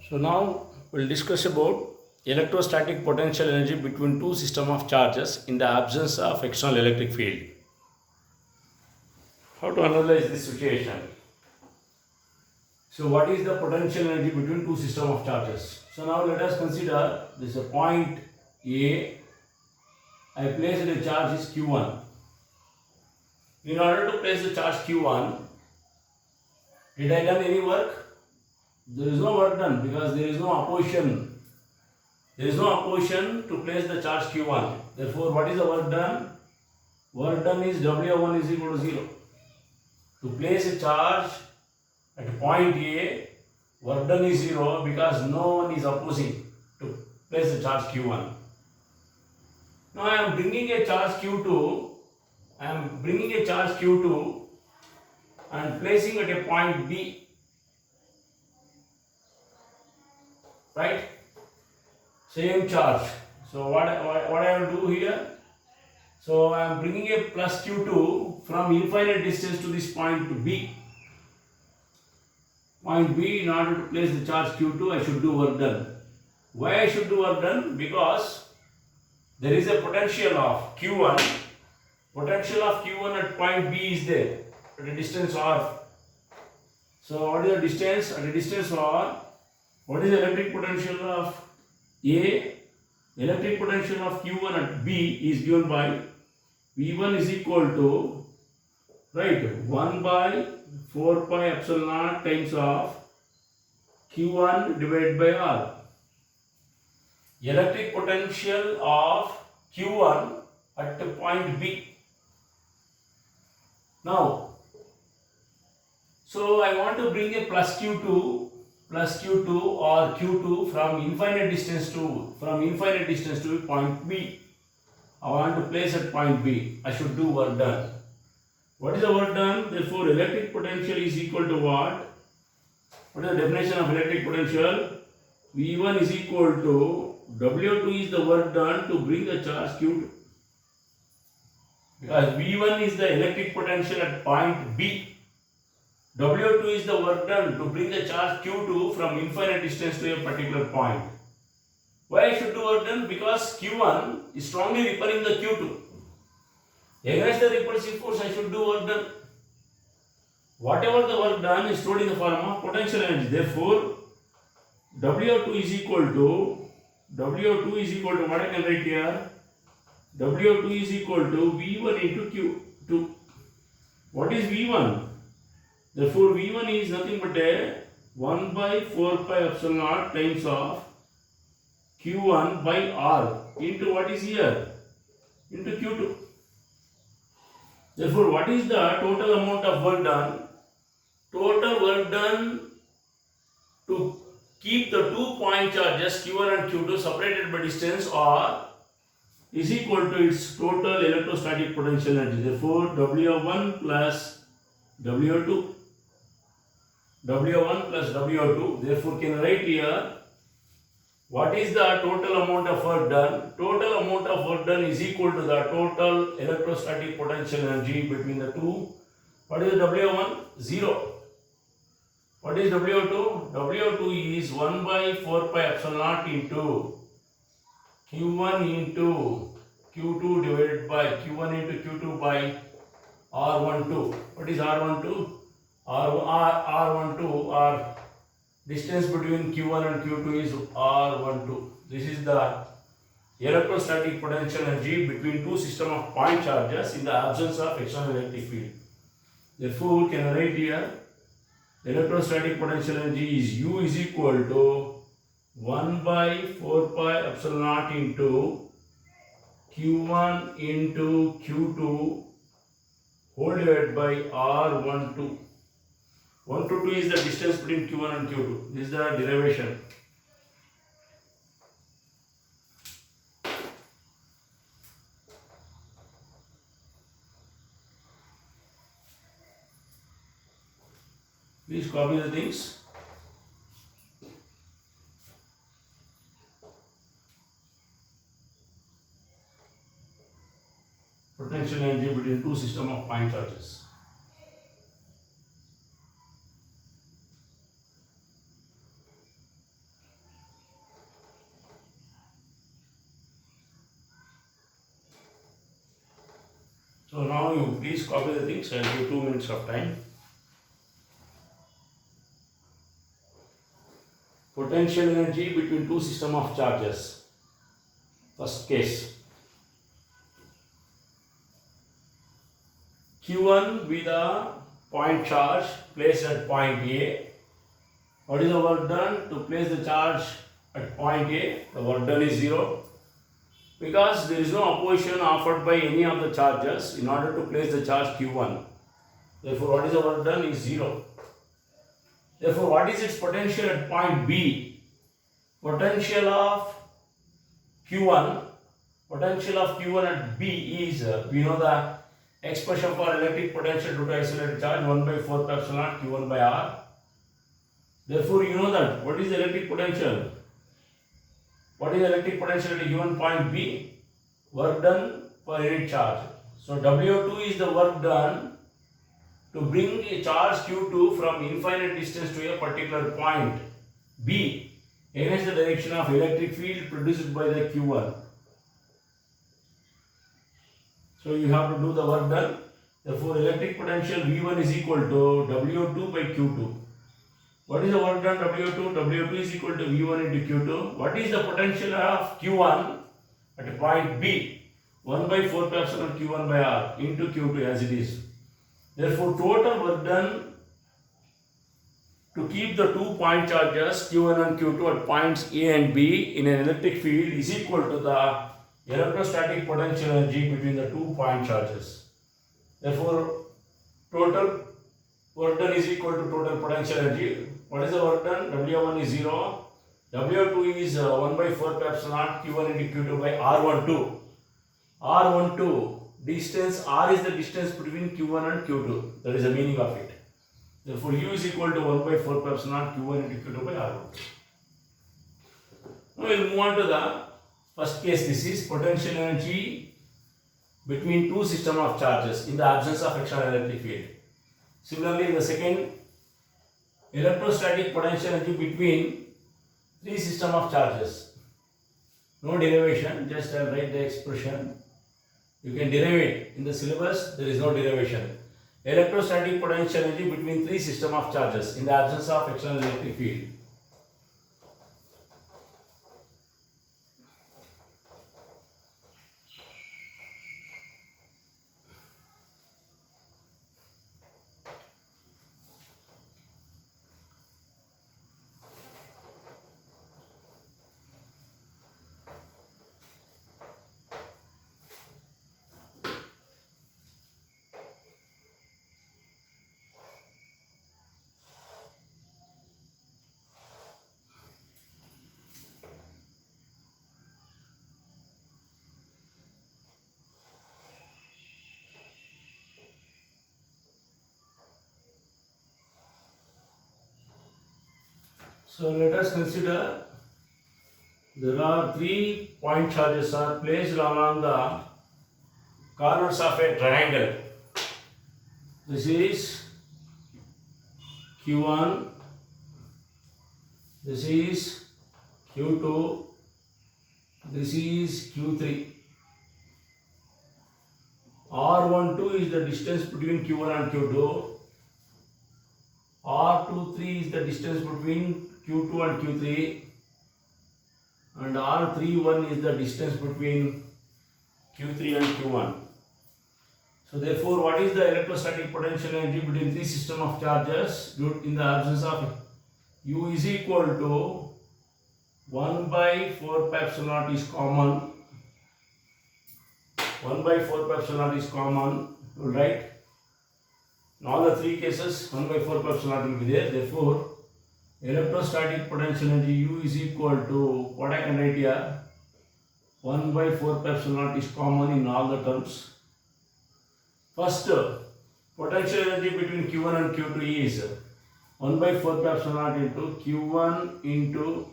So now we'll discuss about electrostatic potential energy between two systems of charges in the absence of external electric field. How to analyze this situation? So what is the potential energy between two systems of charges? So now let us consider this is a point A. I place the charge is Q1. In order to place the charge Q1, did I done any work? There is no work done because there is no opposition. There is no opposition to place the charge Q1. Therefore, what is the work done? Work done is W1 is equal to 0. To place a charge at point A, work done is 0 because no one is opposing to place the charge Q1. Now I am bringing a charge Q2. I am bringing a charge Q2 and placing it at a point B. Right? Same charge. So what I will do here? So I am bringing a plus Q2 from infinite distance to this point B. Point B, in order to place the charge Q2, I should do work done. Why I should do work done? Because there is a potential of Q1. Potential of Q1 at point B is there at a distance R. So what is the distance? At a distance R, what is the electric potential of A? Electric potential of Q1 at B is given by V1 is equal to, right, 1 by 4 pi epsilon naught times of Q1 divided by R. Electric potential of Q1 at point B. Now, so I want to bring a plus Q2 or Q2 from infinite distance to point B. I want to place at point B. I should do work done. What is the work done? Therefore, electric potential is equal to what? What is the definition of electric potential? V1 is equal to W2 is the work done to bring the charge Q2. Because V1 is the electric potential at point B. W2 is the work done to bring the charge Q2 from infinite distance to a particular point. Why I should do work done? Because Q1 is strongly repelling the Q2. Against the repulsive force, I should do work done. Whatever the work done is stored in the form of potential energy. Therefore, W2 is equal to what I can write here? W2 is equal to V1 into Q2. What is V1? Therefore, V1 is nothing but a 1 by 4 pi epsilon naught times of Q1 by R into what is here? Into Q2. Therefore, what is the total amount of work done? Total work done to keep the 2 point charges Q1 and Q2 separated by distance R is equal to its total electrostatic potential energy. Therefore, W1 plus W2. W1 plus W2. Therefore, can write here what is the total amount of work done? Total amount of work done is equal to the total electrostatic potential energy between the two. What is W1? 0. What is W2? W2 is 1 by 4 pi epsilon naught into Q1 into Q2 divided by Q1 into Q2 by R12. What is R12? R12 or distance between Q1 and Q2 is R12. This is the electrostatic potential energy between two systems of point charges in the absence of external electric field. Therefore, we can write here electrostatic potential energy is U is equal to 1 by 4 pi epsilon naught into Q1 into Q2 whole divided by R12. 1 to 2 is the distance between Q1 and Q2. This is the derivation. Please copy the things. Potential energy between two systems of point charges. So now you please copy the things and give 2 minutes of time. Potential energy between two system of charges. First case. Q1 with a point charge placed at point A. What is the work done? To place the charge at point A, the work done is 0. Because there is no opposition offered by any of the charges in order to place the charge Q1. Therefore, what is the work done is 0. Therefore, what is its potential at point B? Potential of Q1 at B is, we know the expression for electric potential due to isolated charge 1 by 4 pi epsilon Q1 by R. Therefore, you know that what is the electric potential? What is the electric potential at a given point B? Work done per unit charge. So W2 is the work done to bring a charge Q2 from infinite distance to a particular point B against the direction of electric field produced by the Q1. So you have to do the work done. Therefore, electric potential V1 is equal to W2 by Q2. What is the work done W2? W2 is equal to V1 into Q2. What is the potential of Q1 at a point B? 1 by 4 pi epsilon Q1 by R into Q2 as it is. Therefore, total work done to keep the 2 point charges Q1 and Q2 at points A and B in an electric field is equal to the electrostatic potential energy between the 2 point charges. Therefore, total work done is equal to total potential energy. What is the work done? W1 is 0. W2 is 1 by 4 pi epsilon Q1 into Q2 by R12. R12, distance, R is the distance between Q1 and Q2. That is the meaning of it. Therefore, U is equal to 1 by 4 pi epsilon Q1 into Q2 by R12. Now we will move on to the first case. This is potential energy between two systems of charges in the absence of external electric field. Similarly, in the second, electrostatic potential energy between three systems of charges. No derivation, just I'll write the expression. You can derive it. In the syllabus, there is no derivation. Electrostatic potential energy between three systems of charges in the absence of external electric field. So let us consider there are 3 point charges are placed along the corners of a triangle. This is Q1, this is Q2, this is Q3. R12 is the distance between Q1 and Q2. R23 is the distance between Q2 and Q3, and R31 is the distance between Q3 and Q1. So therefore, what is the electrostatic potential energy between three systems of charges in the absence of U is equal to 1 by 4 pi epsilon naught is common. 1 by 4 pi epsilon naught is common, right? In all the three cases, 1 by 4 pi epsilon naught will be there. Therefore, electrostatic potential energy U is equal to, what I can write here, 1 by 4 pi epsilon naught is common in all the terms. First, potential energy between Q1 and Q2 is 1 by 4 pi epsilon naught into Q1 into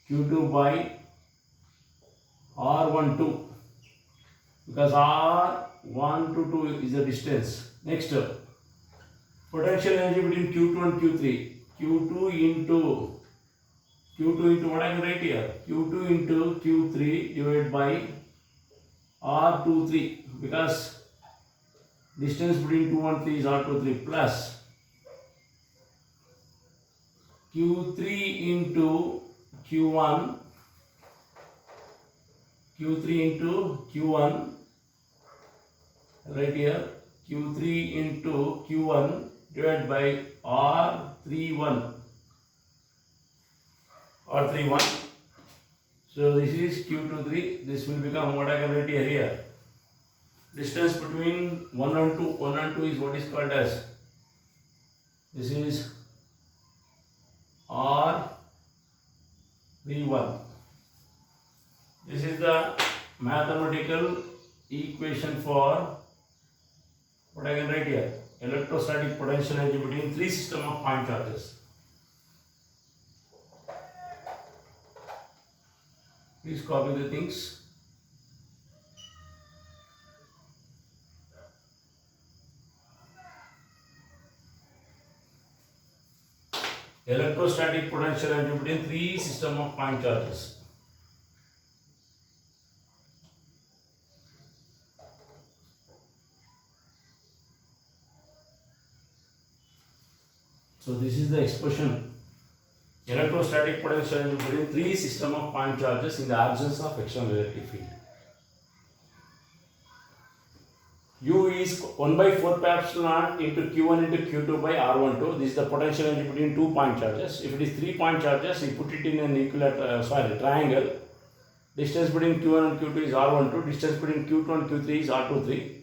Q2 by R12, because R1 to 2 is the distance. Next, potential energy between Q2 and Q3. Q2 into what I can write here? Q2 into Q3 divided by R23, because distance between 2 and 3 is R23 plus Q3 into Q1, Q3 into Q1, right here, Q3 into Q1 divided by R31, R31. So this is Q23, this will become what I can write here. Distance between 1 and 2 is what is called as, this is R31. This is the mathematical equation for what I can write here, electrostatic potential energy between three systems of point charges. Please copy the things. Electrostatic potential energy between three systems of point charges. So this is the expression. Electrostatic potential energy between three systems of point charges in the absence of external electric field. U is 1 by 4 pi epsilon into Q1 into Q2 by R12. This is the potential energy between 2 point charges. If it is 3 point charges, you put it in an equilateral, triangle. Distance between Q1 and Q2 is R12. Distance between Q2 and Q3 is R23.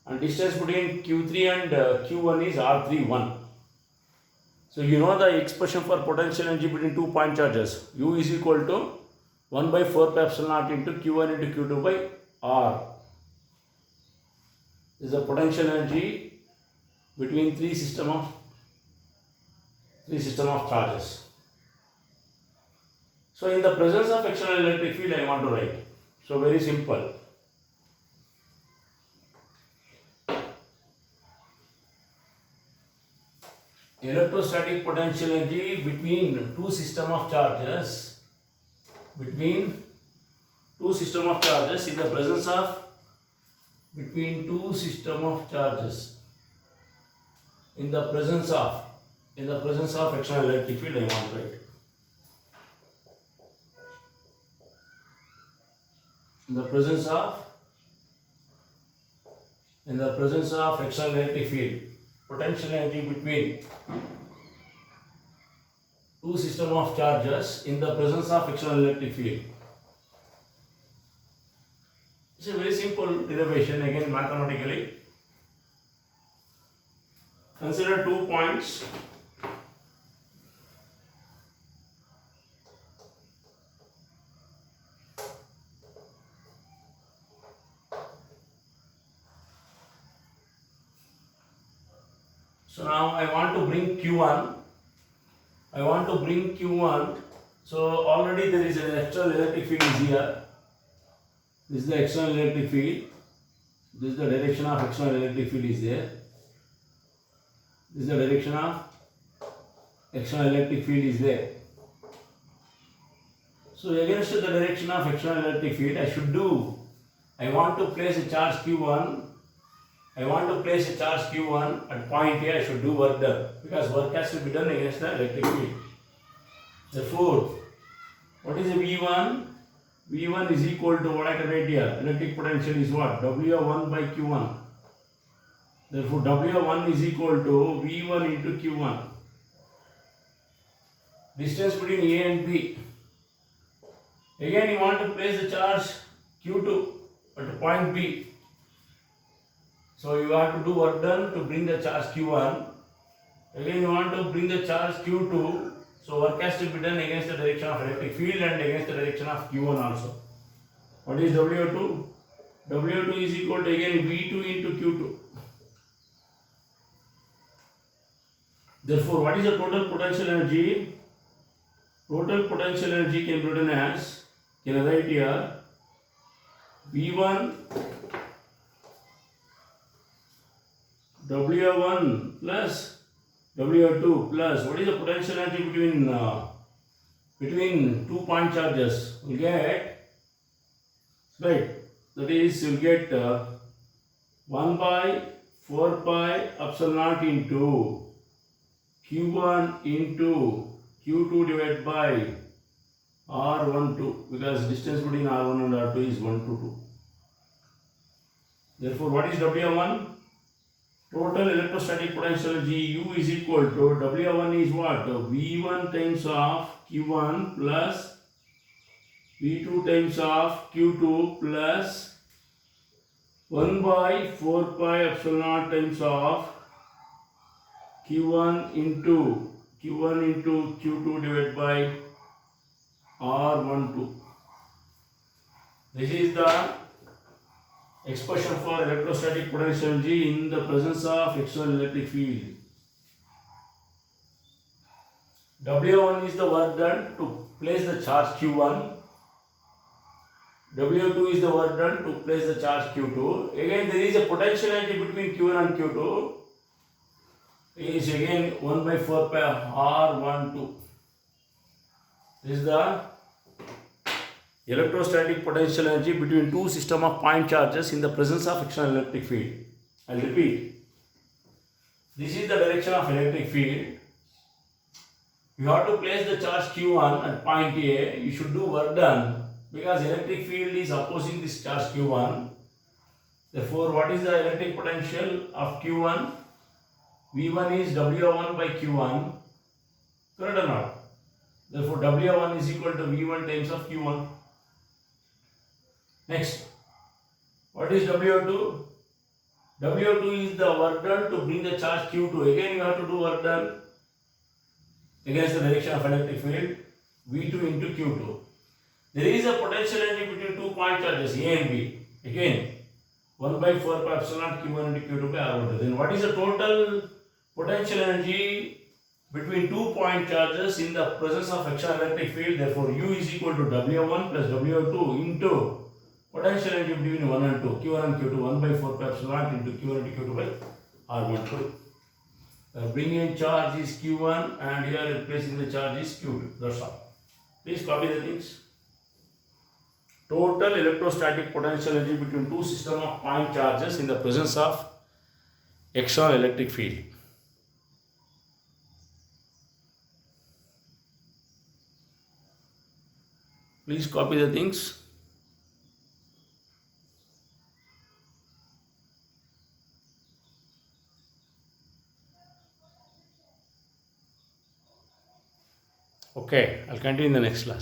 And distance between Q3 and Q1 is R31. So you know the expression for potential energy between 2 point charges. U is equal to 1 by 4 pi epsilon naught into Q1 into Q2 by R. This is the potential energy between three system of charges. So in the presence of external electric field, I want to write. So very simple. Electrostatic potential energy between two system of charges. In the presence of between two system of charges, in the presence of external electric field, I want to write. In the presence of external electric field, potential energy between two system of charges in the presence of external electric field. It's a very simple derivation, again mathematically. Consider 2 points. So now I want to bring Q1. So already there is an external electric field is here. This is the external electric field. This is the direction of external electric field is there. This is the direction of external electric field is there. So against the direction of external electric field, I want to place a charge Q1. At point A. I should do work done, because work has to be done against the electric field. Therefore, what is the V1? V1 is equal to what I can write here. Electric potential is what? W1 by Q1. Therefore, W1 is equal to V1 into Q1. Distance between A and B. Again, you want to place the charge Q2 at point B. So you have to do work done to bring the charge Q1. Again, you want to bring the charge Q2. So work has to be done against the direction of electric field and against the direction of Q1 also. What is W2? W2 is equal to again V2 into Q2. Therefore, what is the total potential energy? Total potential energy can be written as, can I write here, V1 W1 plus W2 plus, what is the potential energy between 2 point charges? You get, right, that is, you get 1 by 4 pi epsilon naught into Q1 into Q2 divided by R12, because distance between R1 and R2 is 1 to 2. Therefore, what is W1? Total electrostatic potential GU is equal to W1 is what? V1 times of Q1 plus V2 times of Q2 plus 1 by 4 pi epsilon naught times of Q1 into Q2 divided by R12. This is the expression for electrostatic potential G in the presence of external electric field. W1 is the work done to place the charge Q1. W2 is the work done to place the charge Q2. Again, there is a potential energy between Q1 and Q2. It is again 1 by 4 pi R12. This is the electrostatic potential energy between two systems of point charges in the presence of external electric field. I will repeat. This is the direction of electric field. You have to place the charge Q1 at point A. You should do work done because electric field is opposing this charge Q1. Therefore, what is the electric potential of Q1? V1 is W1 by Q1. Correct or not? Therefore, W1 is equal to V1 times of Q1. Next, what is W2? W2 is the work done to bring the charge Q2. Again, you have to do work done against the direction of electric field V2 into Q2. There is a potential energy between two point charges A and B. Again, 1 by 4 pi epsilon Q1 into Q2 by R12. Then what is the total potential energy between two point charges in the presence of external electric field? Therefore, U is equal to W1 plus W2 into potential energy between 1 and 2, Q1 and Q2, 1 by 4 pi epsilon into Q1 into Q2 by R12. Bringing in charge is Q1 and here replacing the charge is Q2. That's all. Please copy the things. Total electrostatic potential energy between two systems of point charges in the presence of external electric field. Please copy the things. Okay, I'll continue in the next class.